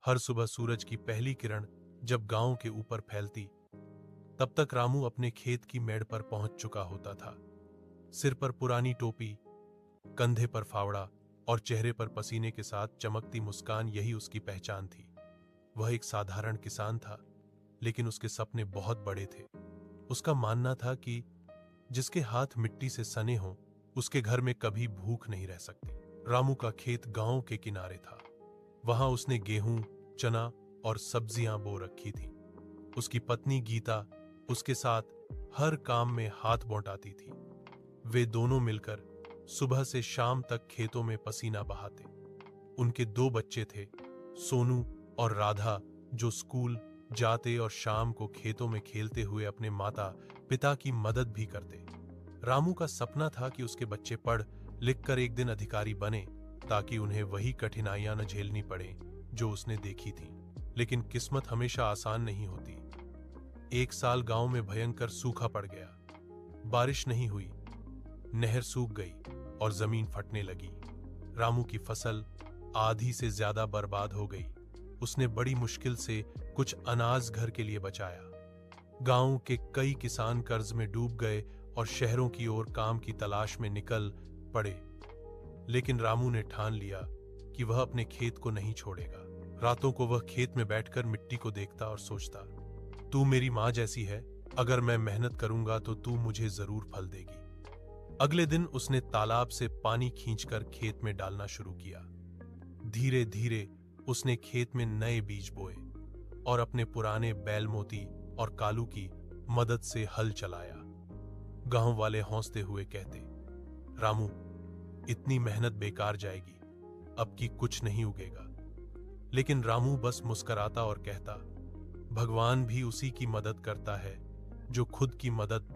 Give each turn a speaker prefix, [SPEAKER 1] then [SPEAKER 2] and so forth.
[SPEAKER 1] हर सुबह सूरज की पहली किरण जब गांव के ऊपर फैलती, तब तक रामू अपने खेत की मेड़ पर पहुंच चुका होता था। सिर पर पुरानी टोपी, कंधे पर फावड़ा और चेहरे पर पसीने के साथ चमकती मुस्कान, यही उसकी पहचान थी। वह एक साधारण किसान था, लेकिन उसके सपने बहुत बड़े थे। उसका मानना था कि जिसके हाथ मिट्टी से सने हों, उसके घर में कभी भूख नहीं रह सकती। रामू का खेत गांव के किनारे था। वहां उसने गेहूं, चना और सब्जियां बो रखी थी। उसकी पत्नी गीता उसके साथ हर काम में हाथ बौटाती थी। वे दोनों मिलकर सुबह से शाम तक खेतों में पसीना बहाते। उनके 2 बच्चे थे, सोनू और राधा, जो स्कूल जाते और शाम को खेतों में खेलते हुए अपने माता पिता की मदद भी करते। रामू का सपना था कि उसके बच्चे पढ़ लिख कर एक दिन अधिकारी बने, ताकि उन्हें वही कठिनाइयां न झेलनी पड़े जो उसने देखी थी। लेकिन किस्मत हमेशा आसान नहीं होती। एक साल गांव में भयंकर सूखा पड़ गया। बारिश नहीं हुई, नहर सूख गई और जमीन फटने लगी। रामू की फसल आधी से ज्यादा बर्बाद हो गई। उसने बड़ी मुश्किल से कुछ अनाज घर के लिए बचाया। गांव के कई किसान कर्ज में डूब गए और शहरों की ओर काम की तलाश में निकल पड़े। लेकिन रामू ने ठान लिया कि वह अपने खेत को नहीं छोड़ेगा। रातों को वह खेत में बैठकर मिट्टी को देखता और सोचता, तू मेरी मां जैसी है, अगर मैं मेहनत करूंगा तो तू मुझे जरूर फल देगी। अगले दिन उसने तालाब से पानी खींचकर खेत में डालना शुरू किया। धीरे धीरे उसने खेत में नए बीज बोए और अपने पुराने बैल मोती और कालू की मदद से हल चलाया। गांव वाले हंसते हुए कहते, रामू, इतनी मेहनत बेकार जाएगी, अब की कुछ नहीं उगेगा। लेकिन रामू बस मुस्कुराता और कहता, भगवान भी उसी की मदद करता है जो खुद की मदद